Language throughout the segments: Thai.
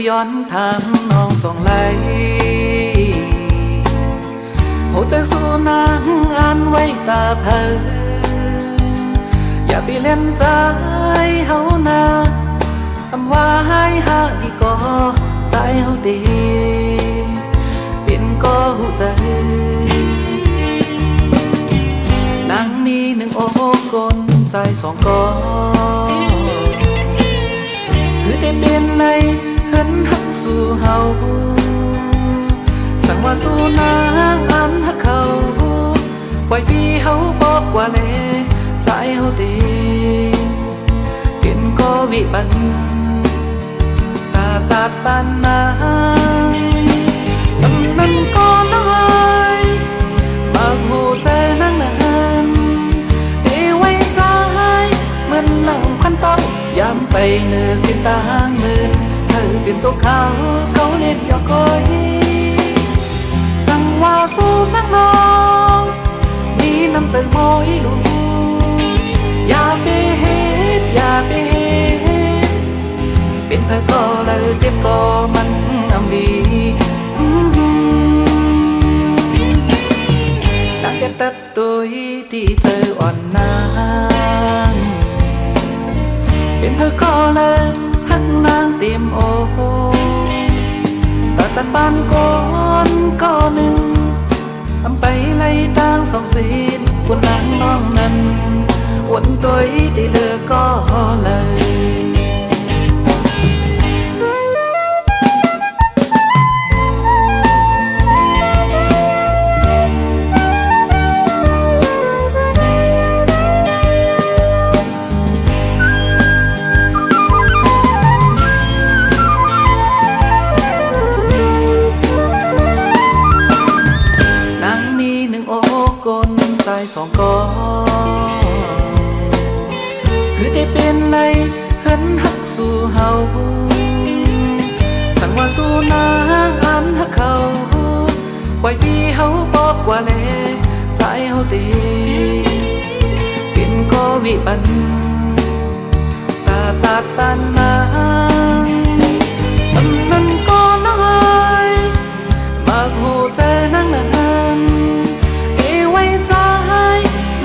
ย้อนถามน้องส่องไหลหัวใจสู้นางอ่านไว้ตาเผยอย่าไปเล่นใจเฮานาคำว่าให้หาดีก็ใจเฮาดีเป็นก็หูใจนางมีหนึ่งอกกลใจสองกอคือได้เป็นในเห็นหักสู่เฮาสั่งว่าสู้นางอันหักเขาไว้พี่เฮาบอกว่าเลใจเฮาดีเป็นก็วิบันตาจัดปานนางตำนั้นก็น้อยบางหูใจนั่งนั้นเอไว้ใจเหมือนหนังควันต้องย้ำไปเนื้อสิตางหมื่นเธอเป็นเจ้าเขาเรียกยอกคอยสั่งว่าสู้นักน้องมีน้ำใจมอยลูกอย่าไปเฮ็ดอย่าไปเฮ็ดเป็นเพื่อก็เลยเจ็บก็มันอำดีนักเก็บตัดตัวที่เจออ่อนนางเป็นเพื่อก็เลยหักนางเต็มโอต่อจากบ้านก่อนก็หนึ่งทำไปไล่ตางสองศีลบนนางน้องนั้นวนตัวได้เลือกก็เลยสองกอคือได้เป็นในเห็นหักสู่เฮาสั่งว่าสู้นางอันหักเขาไว้พี่เฮาบอกว่าเลใจเฮาดีเป็นก็วิบันตาจัดปานนางตำนั้นก็น้อยมากหูใจนั่งนั้น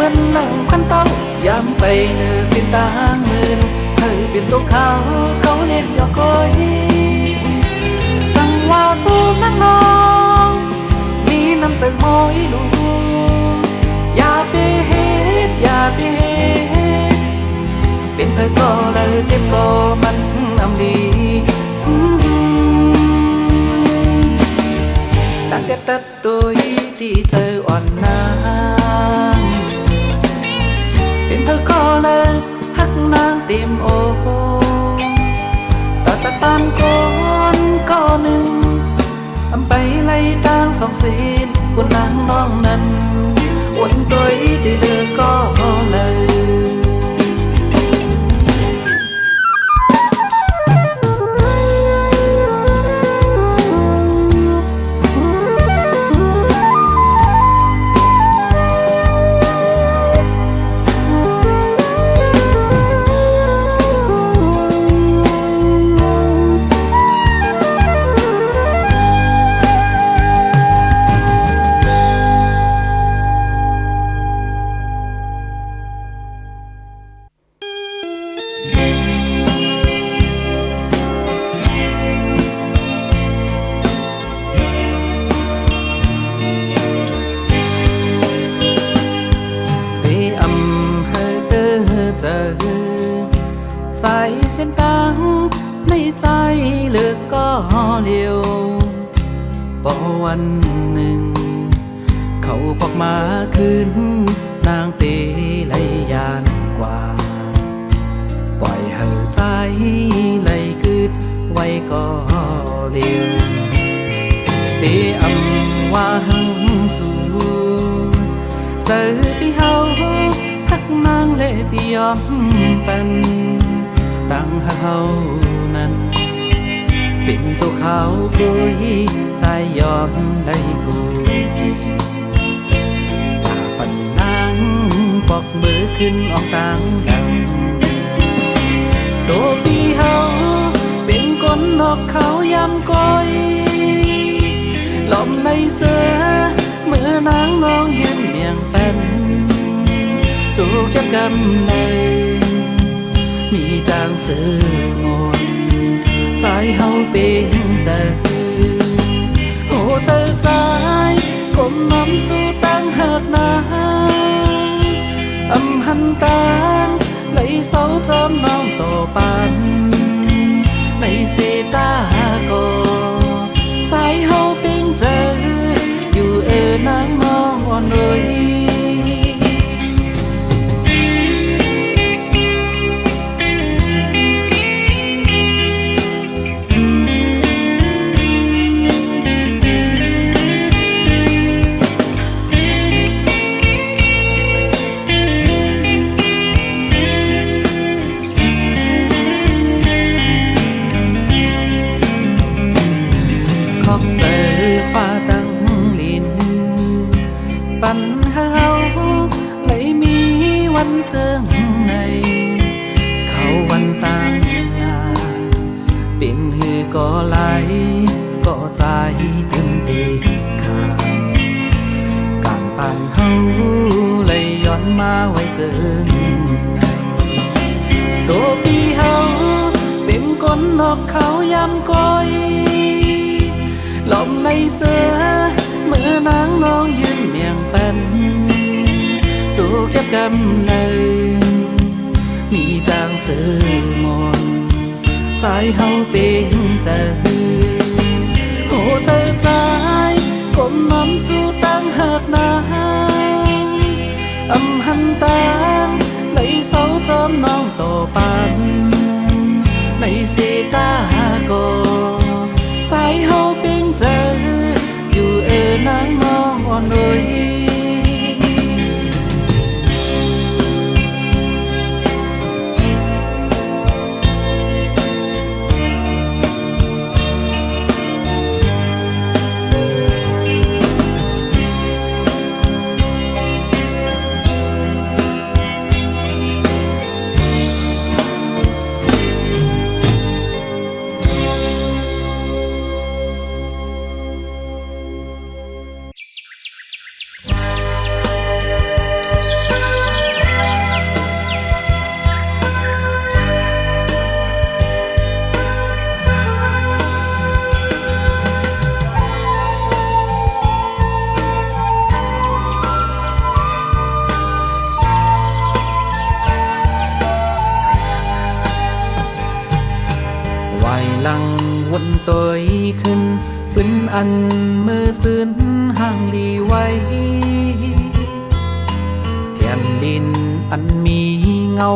มันนั่งควันต้องย้ำไปเนื้อสิตางหมื่นเธอเป็นตัวเขาเรียกยอกคอยสั่งว่าสู้นักน้องมีน้ำใจมอยลูกอย่าไปเฮ็ดอย่าไปเฮ็ดเป็นเพื่อก็เลยเจ็บก็มันอำดีตั้งแต่ตัดตัวที่เจออ่อนนางเป็นเพื่อก็เลยหักนางเต็มโอต่อจากบ้านก่อนก็หนึ่งทำไปไล่ตางสองศีลบนนางน้องนั้นวนตัวได้เลือกก็เลยใส่เส้นตังในใจเลือกก็เลี้ยวพอวันหนึ่งเขาพอกมาคืนนางเตไลยานกว่าปล่อยเห่อใจไลคืดไว้ก็เลี้ยวเตอำว่าหังสู่เจอพี่เฮาหักนางเล่พี่ยอมเป็นตั้งเฮานั้นเป็นเจ้าเขากุยใจยอมได้กูตาปันนางปอกมือขึ้นออกต่างดังตัวพี่เฮาเป็นก็ นนกเขายำก้อยลมในเสือเมื่อนางนองยืนเมียงเป็นจูกยับกำเลยมีต่างเสือมนใจเฮาเป็นใจโอ้เจอใจกลมน้ำจูตั้งหักนาหันตางไหลเสาจอมน้องโตปันในเสตาโกใจเฮาเป็นเจออยู่นางนองอ่อนเลยปัญหาเลยมีวันเจอในเขาวันต่างเป็นหือก็ไหลก็ใจเต็มตีขาการป่านเฮาเลยย้อนมาไว้เจอในตัวปีเฮาเป็นคนนอกเขายำก้อยลมในเสือเมื่อนางนองยืนเมียงเป็นจูกยับกำเลยมีต่างเสือมนใจเฮาเป็นเจอโอ้เจอใจกลมน้ำจูตั้งหักนาหันตางไหลเสาจอมน้องโตปันในเสตาโกใจเฮาเป็นเจออยู่นางนองอ่อนเลยหลังวนตัวขึ้นปืนอันมือซื้นห่างลีไว้แผ่นดินอันมีเงา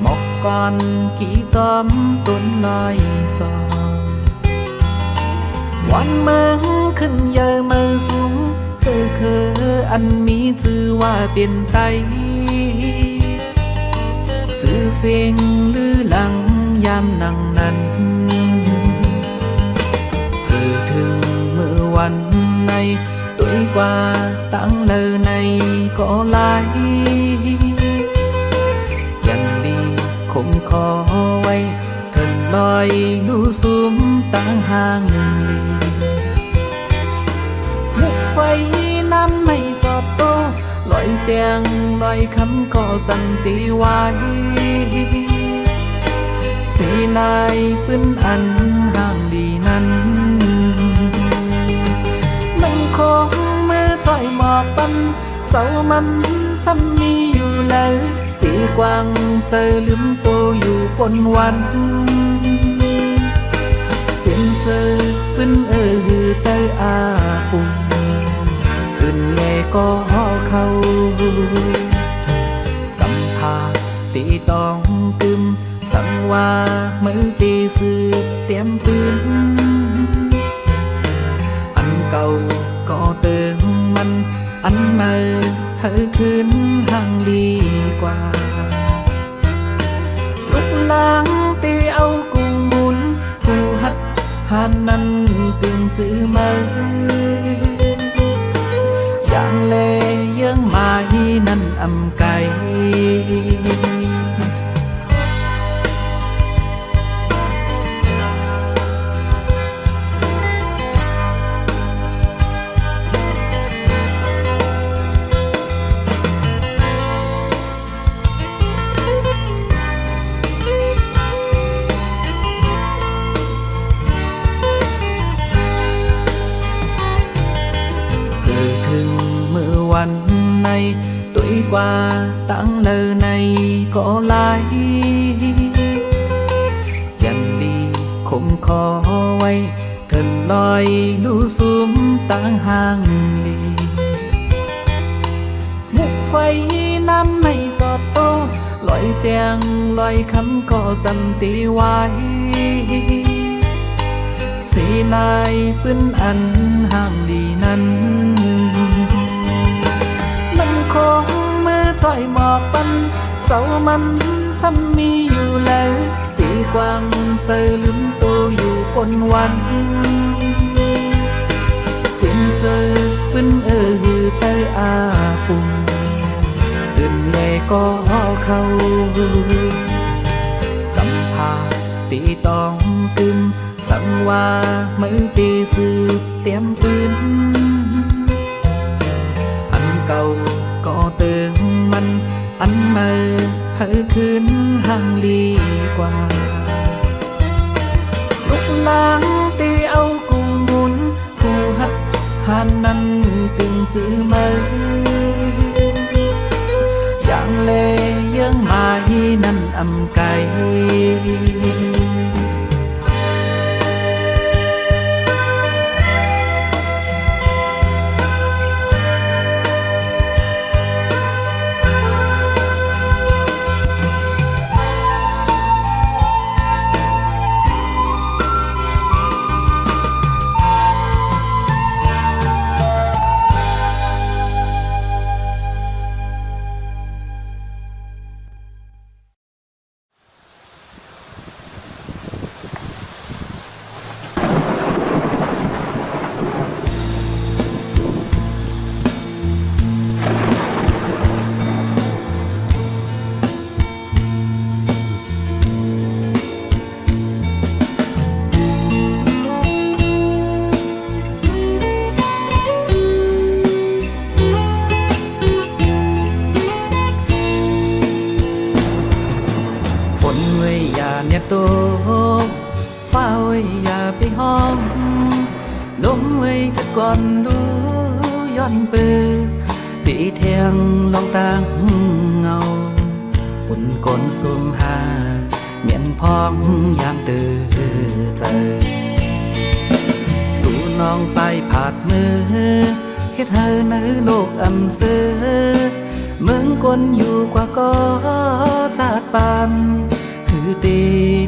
หมอกก้อนกี่จอมต้นน้อยสองวันเมืองขึ้นเยอะเมืองสูงเจอคืออันมีชื่อว่าเป็นไตชื่อเสียงหรือหลังยามนั่งนั้นถึงเมื่อวันในตุ้ยกว่าตั้งเลอในก็หลายยังดีคงขอไว้ถึงลอยดูซุ้มตั้งห่างลีมุกไฟน้ำไม่จอดโตลอยเสียงลอยคำก็จังตีไว้สีลายปืนอันห่างดีนั้นมันคงเมื่อใจหมอกปันเจ้ามันซ้ำมีอยู่แล้วตีกวางเจอลืมตัวอยู่บนวันเป็นเสือปืนใจอาปุ่มปืนแย่ก็เข้ากำพาตีต้องกึมสั่งว่ามือตีสือเตรียมปืนอันเก่าก็เติมมันอันใหม่เธอคืนห่างดีกว่าลุกล้างตีเอากุ้งบุญผู้หัดหันนั้นตึงจื้อมืออย่างเลยังไม้นั่นอำไก วันnày tuổi qua tháng lờ này có lại dần đi không khó quay thần loi lưu xuống tăng hàng lì mục phây năm nay giọt tô loại xiang loại khăn có dần tí hoài xì lạiพื้นอันห่างดีนั้นมันคงมือจ่อยหมอกปันเจ้ามันซ้ำมีอยู่แล้วตีกวางเจอลืมตัวอยู่บนวันเป็นเสือพื้นใจอาปุ่มตื่นแย่ก็เข้ากำพาตีตองกึมสั่งว่ามือตีสืบเตรียมปืนอันเก่าก็เติมมันอันใหม่ให้คืนห่างลีกว่าลุกล้างตีเอากุ้งบุญผู้หักหันนั้นตึงจื้อมืออย่างเลยังหมายนั่นอำไกเนี่ยโตฟ้าไว้อย่าไปห้องลมไว้ก็ก่อนรู้ย้อนเปื้อตีเทียงลองตางเงาปุ่นก้นสูงหาเมียนพองยามตื่นเจอสู่น้องไปผาดมือเฮ็ดให้ในโลกอำเสือเมืองก้นอยู่กว่าก็จาดปานคือตี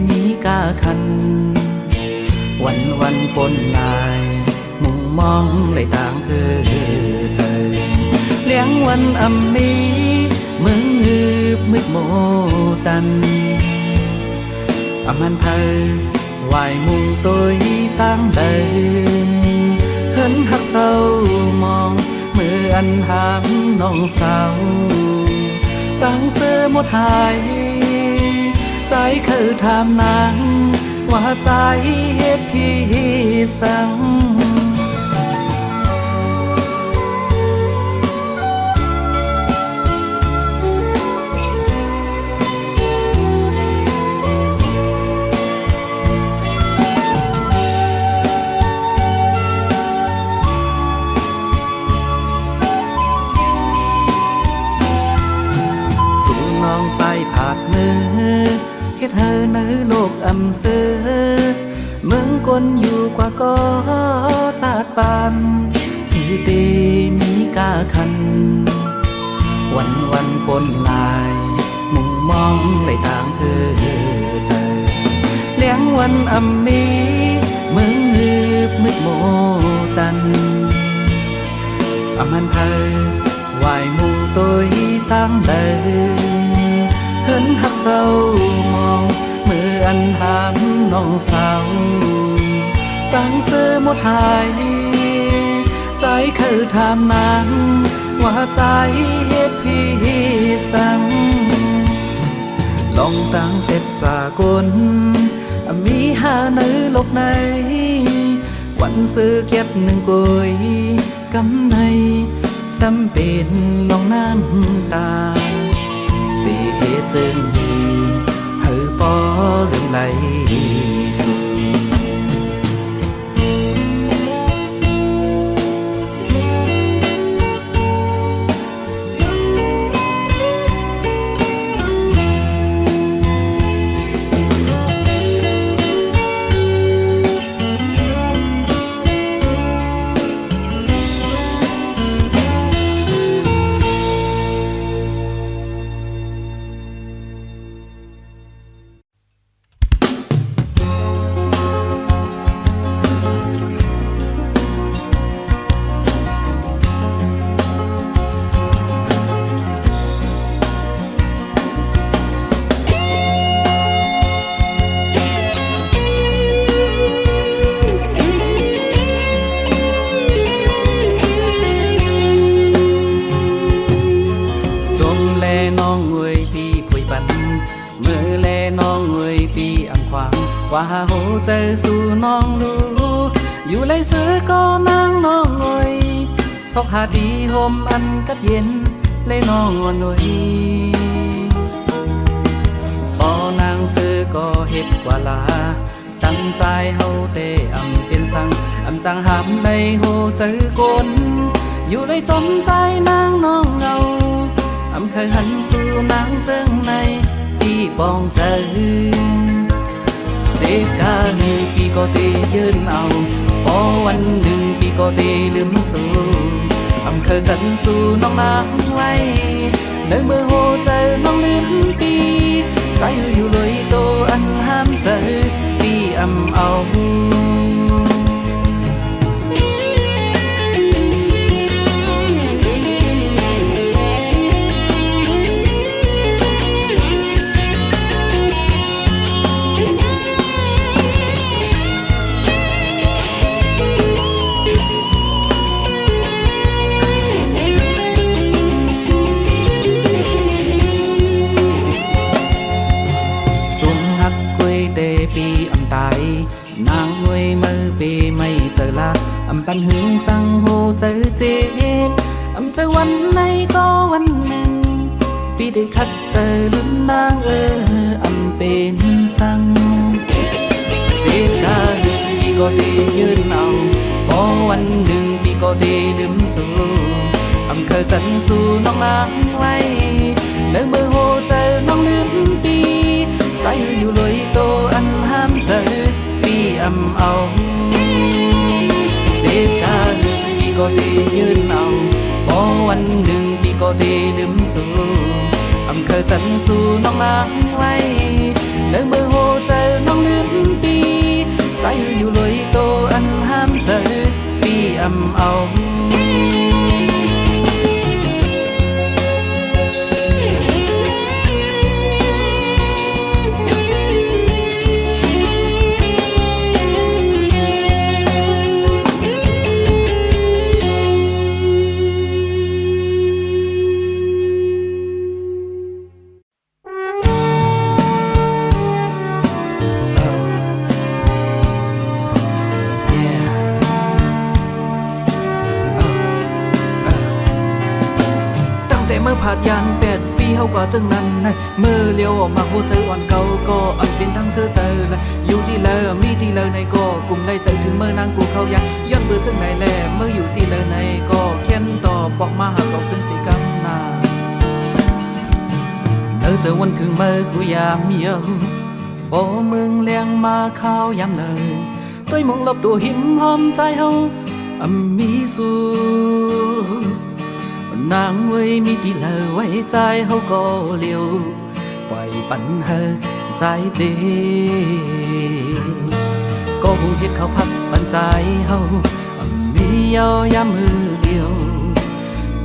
มีกาคันวันปนลายมุงมองเลยต่างคือเจอเลี้ยงวันอำมีมึงหืบมืดโมตันอำมันเพอวายมุงตัวตั้งเลยเหินหักเศร้ามองมืออันหามน้องสาวตั้งเสื้อหมดหายใจคือถามนางว่าใจเฮ็ดพี่สั่งสู่น้องไปผาดมือเฮ็ดให้ในโลกอำเสือเมืองก้นอยู่กว่าก็จาดปานคือตีมีกาคันวันปนลายมุงมองเลยต่างคือเจอเลี้ยงวันอำมีเมืองหืบมืดโมตันอำมันเพอวายมุงตัวตั้งเดิเหินหักเศร้ามองมืออันหามน้องสาวตั้งเสื้อหมดหายใจคือถามนางว่าใจเฮ็ดพี่สั่งลองตั้งเสร็จจากลมีหาในโลกในวันซื้อเก็บหนึ่งกุยกำในซ้ำเป็นลองน้ำตาตีเหตุจึงเฮือปอลืมไหลสู่ ว่าโหเจอสู่น้องรู้อยู่ไรซื้อก็นางน้องงอยซอกหาดีโฮมอันกัดเย็นเลยน้องหน่อยปอนางซื้อก็เฮ็ดกว่าลาตั้งใจเฮาเตเป็นสั่งจังหามเลยโหเจอกนอยู่เลยจมใจนางน้องเงาเคยหันสู่นางเจิงในที่บองเจอเจ็บกาลีปีก็ตียืนเอาพอวันหนึ่งปีก็ตีลืมสู่เคยหันสู่น้องนางไว้ในเมื่อโหเจอน้องลืมปีใจอยู่เลยโตอันห้ามเจอปีเอาปีตายนางงวยมือปีไม่เจอละปันหึงสังโหเจอเจ็บเจอวันไหนก็วันหนึ่งปีได้คัดเจอลุ้นนางเป็นสังเจ็บกาลืมปีก็ดียืนเอาพอวันหนึ่งปีก็ดีลืมสู่เคยจันสู่น้องนางไว้เนื้อมือโหเจอน้องลืมปีใจอยู่เลยโตอันห้ามเจอปีเอาเจ็บกาลืมปีก็ดียืนเอาพอวันหนึ่งปีก็ดีลืมสู่เคยจันสู่น้องนางไว้เนื้อมือโหเจอน้องลืมปีใจอยู่เลยโตอันห้ามเจอปีเอาผ่านยัน8 ปีเขาก็จังนั้นเมื่อเลี้ยวออกมาโหเจออ่อนเก่าก็เป็นทั้งเสื้อเจอละอยู่ที่เลยมีที่เลยในก็กลุ่มไล่ใจถึงเมื่อนางกูเขายังย้อนเบื่อจังไหนแลเมื่ออยู่ที่เลยในก็เขียนต่อบอกมาหากเราเป็นสีกำนาเจอวันถึงเมื่อกูยามเยี่ยวบ่มึงเลี้ยงมาข้าวยามเลยตัวมองลบตัวหิมหอมใจเฮามีสู้นางไว้มีที่เลไว้ใจเฮาก็เลี้ยวปล่อยปันเฮอใจเจก็หูเฮ็ดเขาพักปันใจเฮามียายามมือเลี้ยว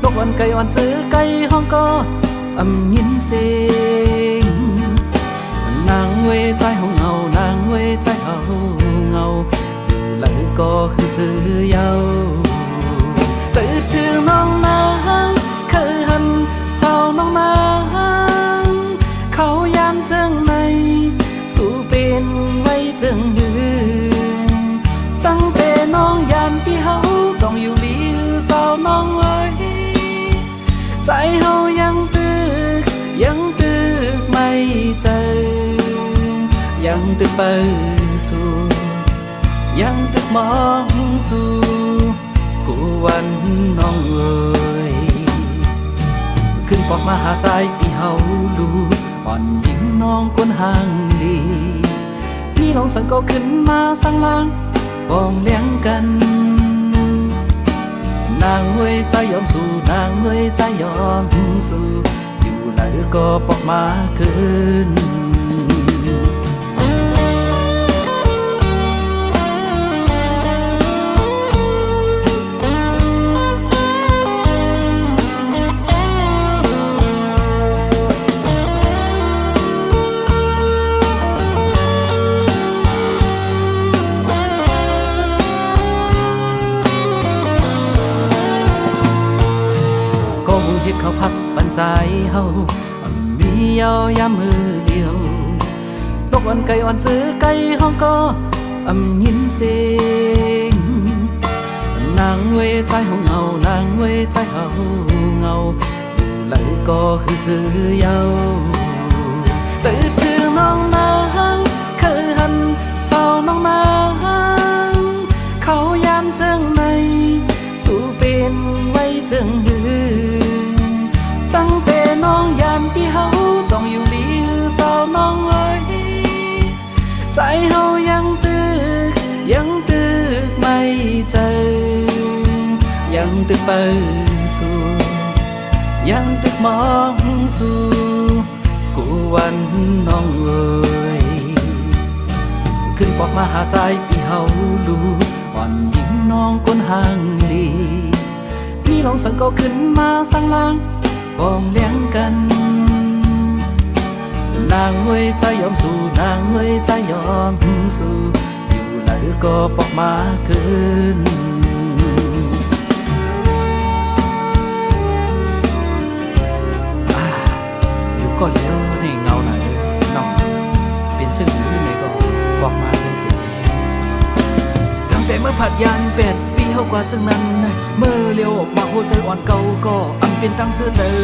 นกวันไก่วันซื้อไก่ห้องก็ยินเสียงนางไว้ใจเฮาเงานางไว้ใจเฮาเงาอยู่เลยก็คือซื้อยาวเจอถึงน้องนางเคยหันเศร้าน้องนางเขายามเจิงในสู่เป็นไว้เจิงหือตั้งแต่น้องยานพี่เฮาจ้องอยู่ลีเศร้าน้องไว้ใจเฮายังตึกไม่เจอยังตึกไปสู่ยังตึกมองสู่กูวันน้องเอ๋ยขึ้นปอกมาหาใจพี่เฮาลูอ่อนยิ่งน้องคนห่างลีมีลองสังก็ขึ้นมาสังลางบองเลี้ยงกันนางเว้ยใจยอมสู่นางเว้ยใจยอมสู่อยู่เลยก็ปอกมาขึ้นเฮ็ดเขาพักปันใจเฮามียายามมือเลี้ยวต กอ่อนไก่อ่อนซื้อไก่ห้องก็ยินเสียงนางเวใจห้องเงานางเวใจเฮาเงาอยู่ไหลก็คือซื้อเยาจะคือน้องนางคือหันสาวน้องนางเขายามเจิงในสู่เป็นไว้เจิงหือตั้งแต่น้องยานที่เฮาจ้องอยู่ลีสาวน้องเอ้ยใจเฮายังตึกไม่เจอยังตึกไปสู่ยังตึกมองสู่กูวันน้องเอ้ยขึ้นบอกมาหาใจอีเฮาลูอ่อนยิงน้องก้นห่างลีมีลองสังก็ขึ้นมาสังลางบองเลี้ยงกันนางเว้ยใจยอมสู้นางเว้ยใจยอมสู้อยู่แล้วก็ปอกมาขึ้นอยู่ก็เลี้ยวในเงาไหนน้องเป็นเจ้าหรือไหนก็บอกมาเป็นสิตั้งแต่เมื่อผัดยาน8 ปีเฮากว่าจังนั้นเมื่อเลี้ยวออกมาหัวใจอ่อนเก่าก็เป็นตั้งเสื้อเจอ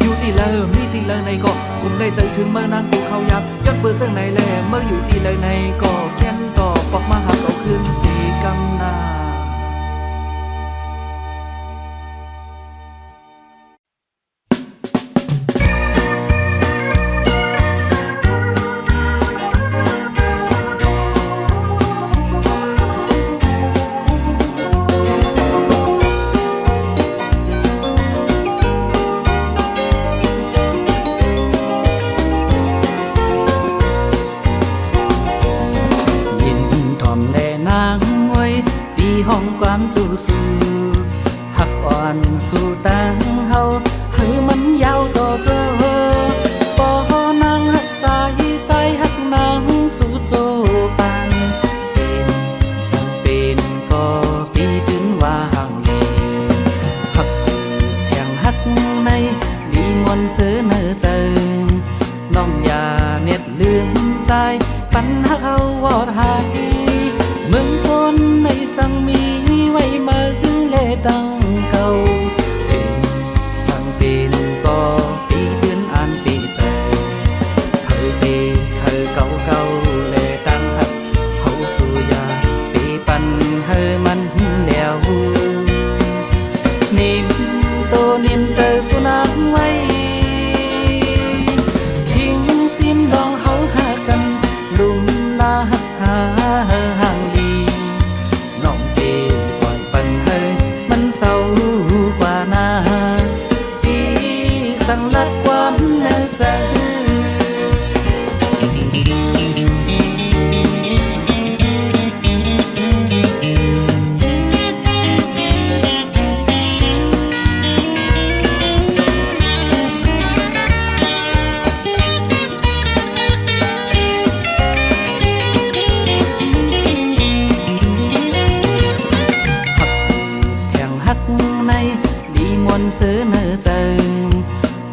อยู่ที่เลิมนี่ที่เลิมในก็กุมได้ใจถึงเมื่อนางกูเขายามยอดเปิดจังไหนแลเมื่ออยู่ที่เลิมในก็แค้นต่อปอกมาหาเขาคืนสีกำนาห้องความจูสูหักอ่อนสู่ตังเฮาให้มันยาวต่อเธอปอนางหักใจหักนางสู่โจปันเป็นสังเป็นก็ปีตื่นว่าห่างลีหักสื่อแข่งหักในดีมวนเสือเนอเจอน้องอย่าเน็ดลืมใจปันหักเขาวอดหายเมืองคนในสังมีไว้มาคือเลดังเก่าเป็นสังเป็นก็ปีเดือนอ่านปีใจเคยปีเคยเก่าเลดังหักเฮาสู่ยาปีปันเฮอมันแล้วนิ่มโตนิ่มเจอสุนัขไว้ทิ้งซิมดองเฮาหากันลุมลาหักหาห่างลีน้องเกปล่อยปันเฮยมันเศร้ากว่านาที่สั่งลัดความเนื้อใจเสือเนอเจอ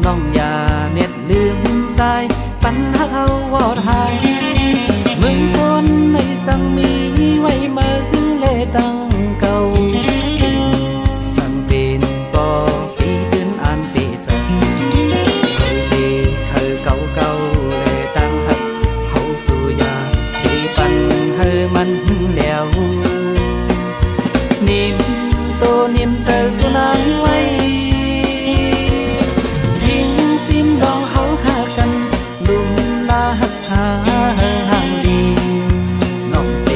น้องอย่าเน็ดลืมใจปัญหาเขาวอดหายเมืองคนในสังมีไว้มาคือเลดังเก่าสังเป็นก็ปีเดือนอ่านปีใจเคยปีเคยเก่าเลดังหักเฮาสู่ยาปีปันเฮอมันแล้วนิ่มโตนิ่มเจอสุนัขไว้ดองเขาหากันลุมลาหักหาห่างดีน้องเต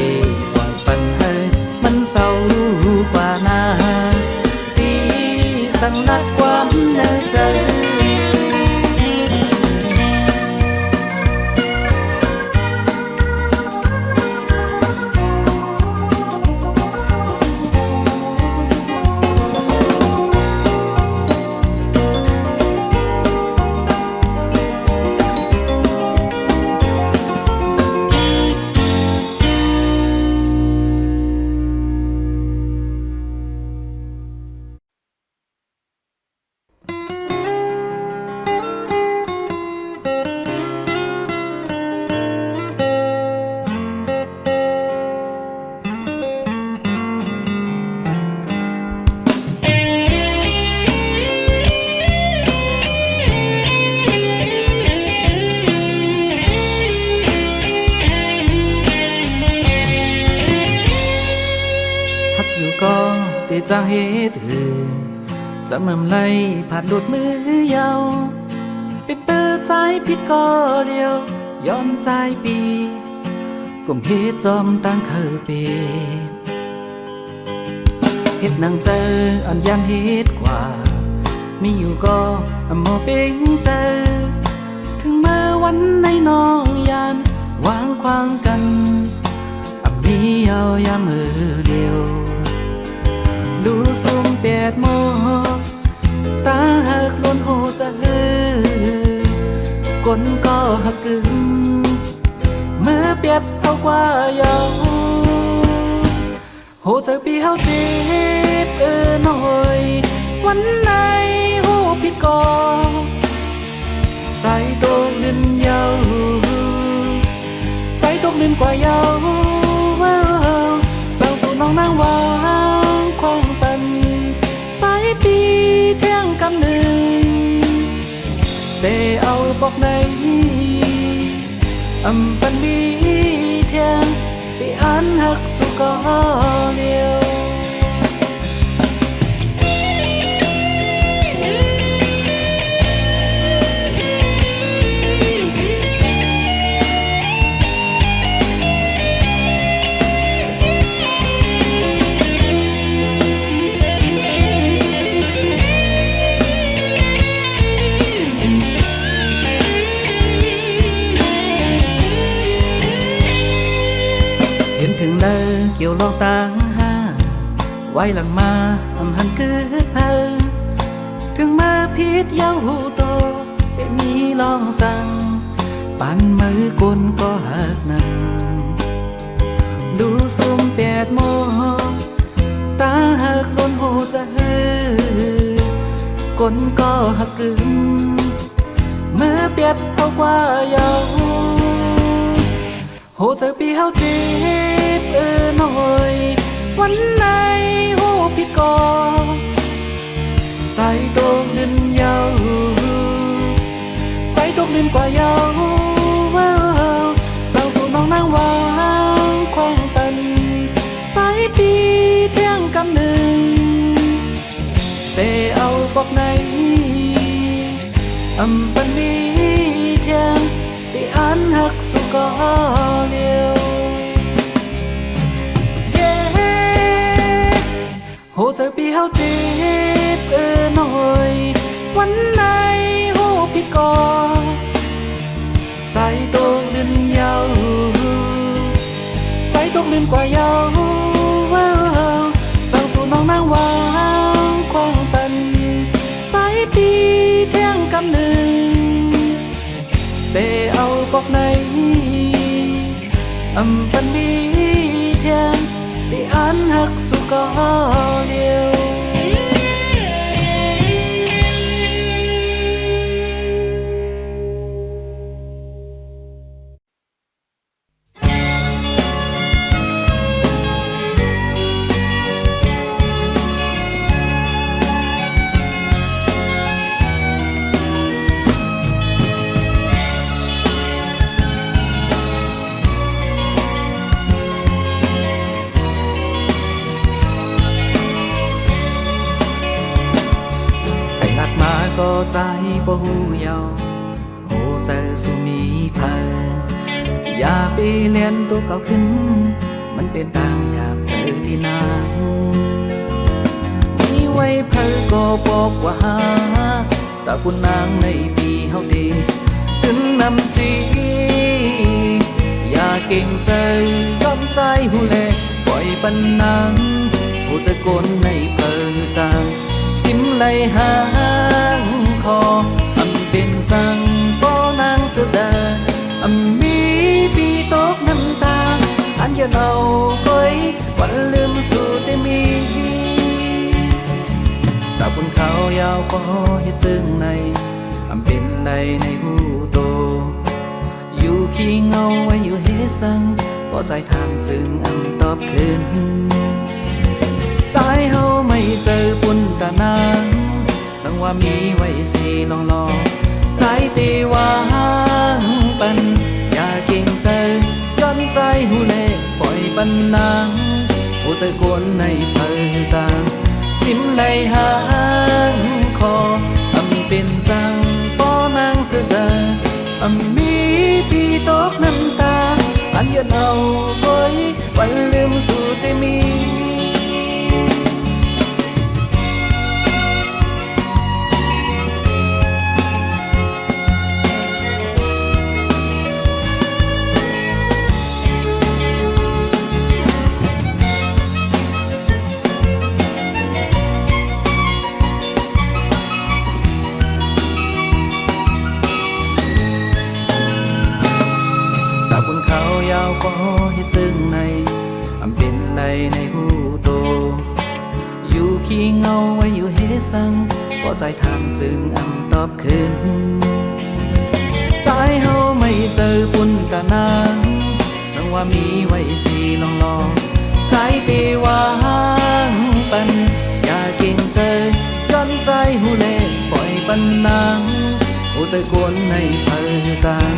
ปล่อยปันเฮยมันเศร้ากว่านาที่สั่งนัดความเนื้อใจ จะเหตุจะมั่มไล่ผ่านหลุดมือยาวเป็นเตอใจผิดก็เดียวย้อนใจปีกุมเหตุจอมตั้งเคยปีเหตุนางเจออันยันเหตุกว่ามีอยู่ก็มอเป็นเจอถึงเมื่อวันในน้องยานวางควางกันมีเอายามมือเดียวดูซุ่มเปียดโมตาหักล้นโหจะก้นก็หักกึ่งเมื่อเปียดเอากว่ายาวโหจะปีเฮาเจ็บหน่อยวันไหนโหผิดก่อใจตกลื่นยาวใจตกลื่นกว่ายาวสั่งสู่น้องนางวางคงตันใจปีเที่ยงกำหนึ่งแต่เอาบอกในปันมีเที่ยงที่อันหักสู่ก็เดียวเห็นถึงเลยเกี่ยวลองต่างหาไว้หลังมาหันเกิดเพอถึงมาพิษเย้าหูโตแต่มีลองสั่งปันมือกลก็หักนั่งดูซุ่มเปียดโมตาหักล้นหูจะกลก็หักกึ่งเมื่อเปียดเอากว่ายาวโหเจอปีเฮาเจ็บหน่อยวันไหนโหผิดก่อใจตกลื่นยาวใจตกลื่นกว่ายาวสั่งสู่น้องนางวางคงตันใจปีเที่ยงกำหนึ่งแต่เอาบอกในปันมีเที่ยงที่อันหักสู่ก็เดียวโหเจอปีเฮาเจ็บหน่อยวันไหนโหผิดก่อใจตกลื่นยาวใจตกลื่นกว่ายาวสั่งสู่น้องนางวางคงตันใจปีเที่ยงกำหนึ่งแต่เอาบอกในปันมีเที่ยงที่อันหักสู่ก็เดียวก็ใจบ่หูเยาโหเจอสู่มีเพออย่าไปเลียนตัวเก่าขึ้นมันเป็นต่างอยากเจอที่นางมีไว้เพอก็บอกว่าหาแต่คุณนางในปีเฮาดีถึงนำสีอย่าเก่งใจยอมใจหูแลปล่อยปันนางหูจะกลในเพอจางสิมไหลหางคอเป็นสั่งป้อนางเสือจามีปีตกน้ำตาอันอย่าเอาก้อยวันลืมสู่แต่มีตาบนเขายาวก็เฮ็ดจึงในเป็นไรในหูโตอยู่ขี้เงาไว้อยู่เฮสังพอใจทางจึงตอบคืนใจเฮาไม่เจอปุ่นตานางสังว่ามีไว้สิลองใจตีวางปันอย่าเก่งใจย้อนใจหูเล่ปล่อยปันนางหัวใจกวนในเพลิงจาง ไหลหางคอเป็นสังป้อนางเสือเจอมีปีตกน้ำตาอันยันเอาไว้วันลืมสู่แต่มีบนเขายาวก็ให้จึงในเป็นไรในหูโตอยู่ขี้เงาไว้อยู่เฮสังก็ใจทางจึงตอบขึ้นใจเฮาไม่เจอปุ่นกะนางสังว่ามีไว้สีลองใจตีวางปันอย่าเก่งใจย้อนใจหูเล่ปล่อยปันนางหูใจกวนในเพลจาง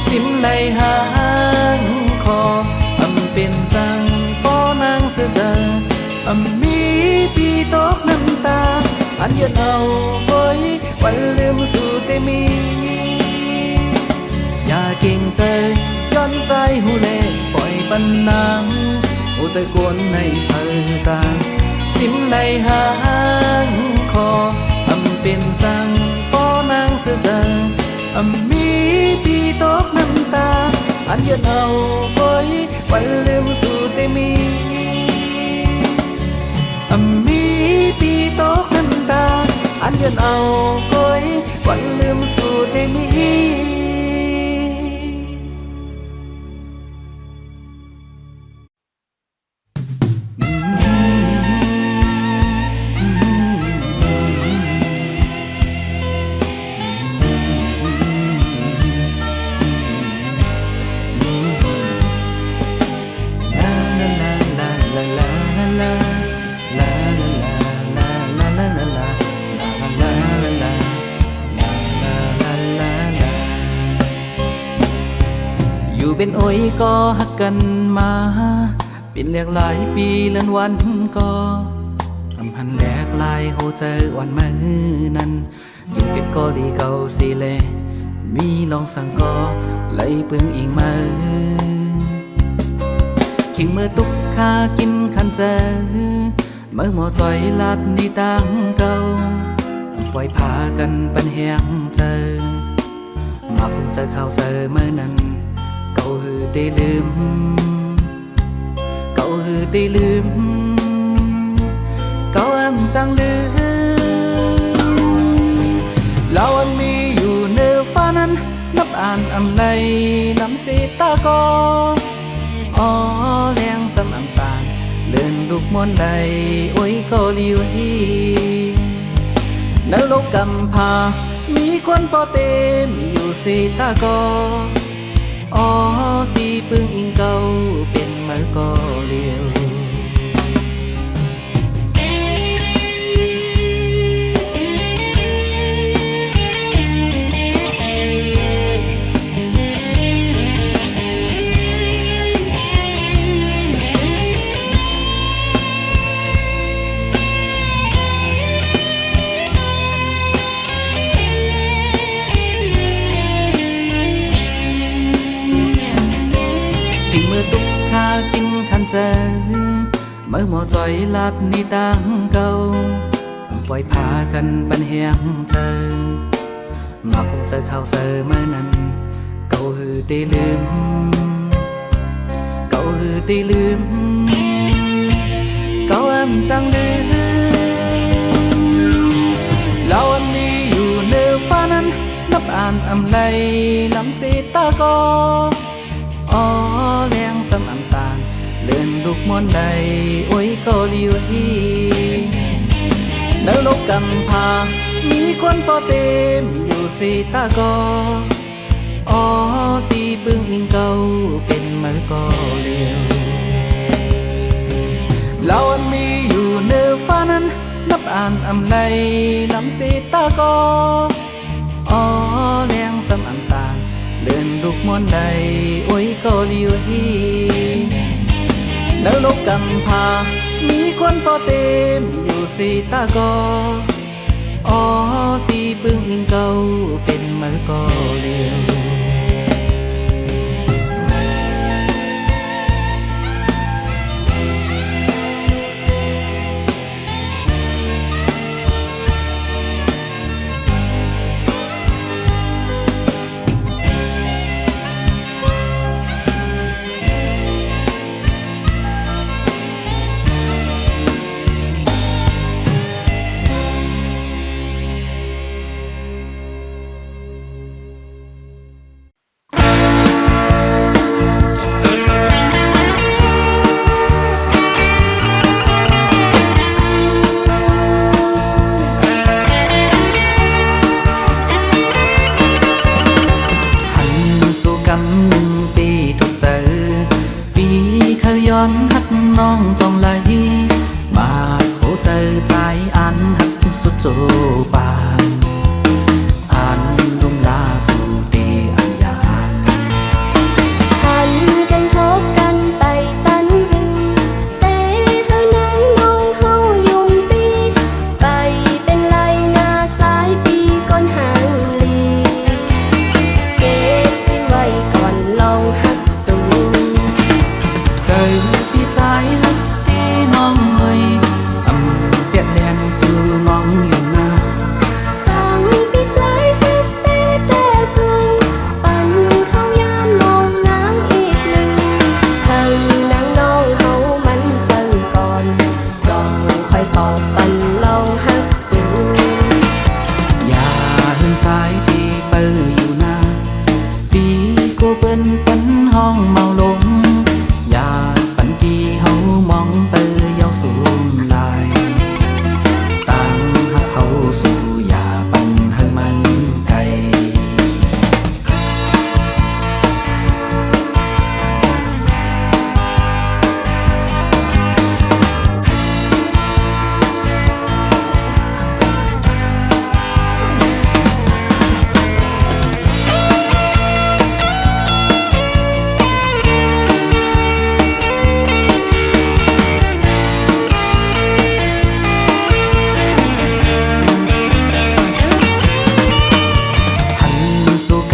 สิมไหลหางคอเป็นสังป้อนางเสือเจอมีปีตกน้ำตาอันยันเอาไว้วันลืมสู่แต่มีอย่าเก่งใจย้อนใจหูเล่ปล่อยปันนางหูใจกวนในเพลจางสิมไหลหางคอเป็นสังป้อนางเสือเจอมีปีตกน้ำตาอันยันเอาไว้วันลืมสู่แต่มีมีปีตกน้ำตาอันยันเอาไว้วันลืมสู่แต่มีเป็นโอ้ยก็หักกันมาเป็นเรียกหลายปีเลื่อนวันก็พันแหลกลายโหเจอวันมือนั้นยังเป็นกอลีเก่าสิเลมีลองสั่งก็ไหลปึงอีกมือขิงเมื่อตุกข้ากินขันเจอเมื่อหมอจอยลัดนี่ตั้งเก่าปล่อยพากันปันแหงเจอมาคงเจอข่าวเจอเมื่อนั้นเก่าหือได้ลืมเก่าหือได้ลืมเก่าจังลืมเรามีอยู่ในฟ้านั้นนับอ่านไรลำสีตาก็อ๋อแรงสำอังปานเลื่อนลูกมนใดโอ้ยก็ลิวฮีนรกกำพามีคนพอเต็มอยู่สีตาก็อ๋อตีปึงอิงเก่าเป็นมือก็เลียวทิ้งมือตุกข้ากินขันเจอเมื่อหมอจอยลัดนี่ตั้งเก่าปล่อยพากันปันแหงเจอมาคงเจอข่าวเจอเมื่อนั้นเก่าหือได้ลืมเก่าหือได้ลืมเก่าจังลืมเรามีอยู่ในฟ้านั้นนับอ่านไรลำสีตาก็อ๋อแรงสำอังตาลเลื่อนลูกมนใดโอ้ยก็ลิวฮีนรกกำพามีคนพอเต็มอยู่สีตาก็อ๋อตีปึงอิงเก่าเป็นมือก็เลียวเรามีอยู่ในฟ้านั้นนับอ่านไรลำสีตาก็อ๋อแรงสำอังตาลเลื่อนลูกมนใดโอ้ยก็ลิวฮีนรกกำพา มีคนพอเต็มอยู่สีตากออ๋อตีปึงอิงเก่าเป็นมือก็เลียวย้อนหักน้องจองไหลมาโหใจใจอันหักสุดโจปานอันลุ่มลาสู่ตีอันยานหันกันทบกันไปตันหึงแต่เธอนั้นน้องเฮายุ่มปีไปเป็นไรนาใจปีก้นหางลีเก็บสิ้นไว้ก่อนลองหักสู่ใจพี่ใจหักที่น้องเอ่ยเปลี่ยนแดนสู่น้องอยู่นาสั่งพี่ใจหักแต่จึงปั่นเข้ายามลงน้ำอีกหนึ่งให้นางน้องเฮามันเจอก่อนจองคอยตอบปั่นลองหักสู่อย่าเห็นใจที่เปิดอยู่นาพี่ก็เป็นปันห้องเมาลงอย่าปันที่เฮามองเปิดเยาสูงลายตั้งหักเฮาสู่อย่าปันให้มันไกล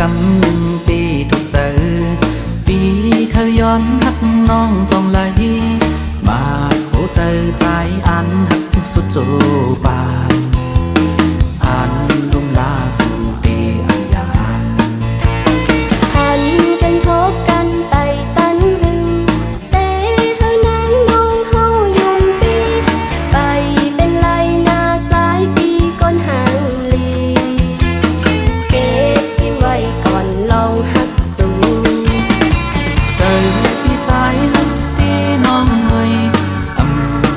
กำหนึ่งปีถูกเจอปีเคยย้อนหักน้องจองไหลมาโหเจอใจอันหักสุดโจปานอันลุ่มลาสู่ตีอันยานหันกันทบกันไปตันหึงแต่เธอนั้นน้องเฮายุ่มปีไปเป็นไรนาใจปีก้นหางลีเก็บสิ้นไว้ก่อนลองหักสู่ใจพี่ใจหักที่น้องเอ่ย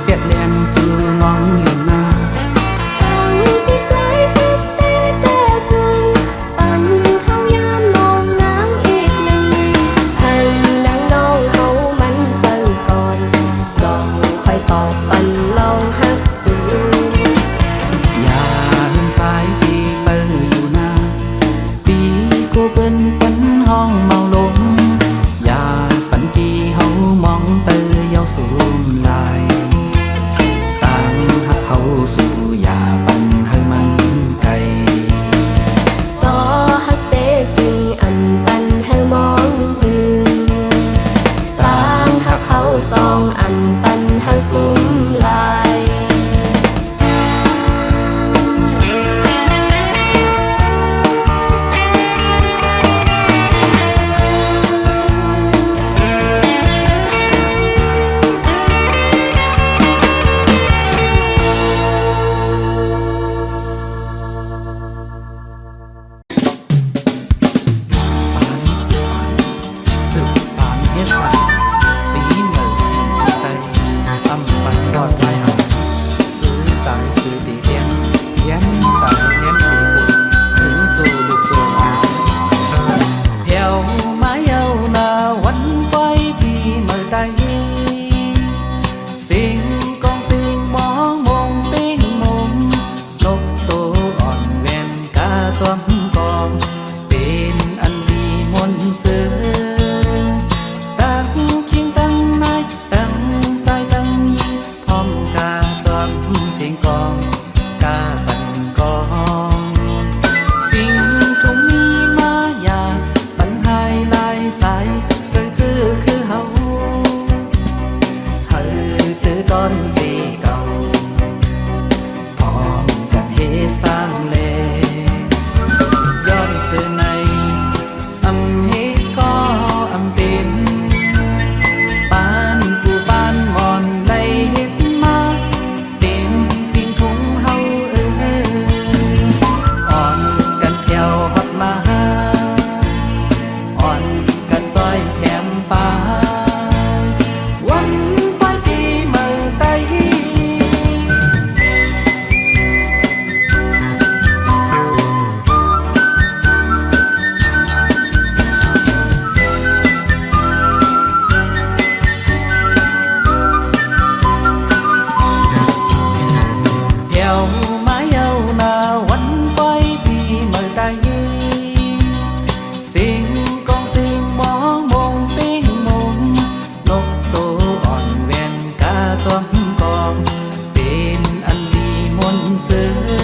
เปลี่ยนแดนสู่น้องอยู่นา งเสริ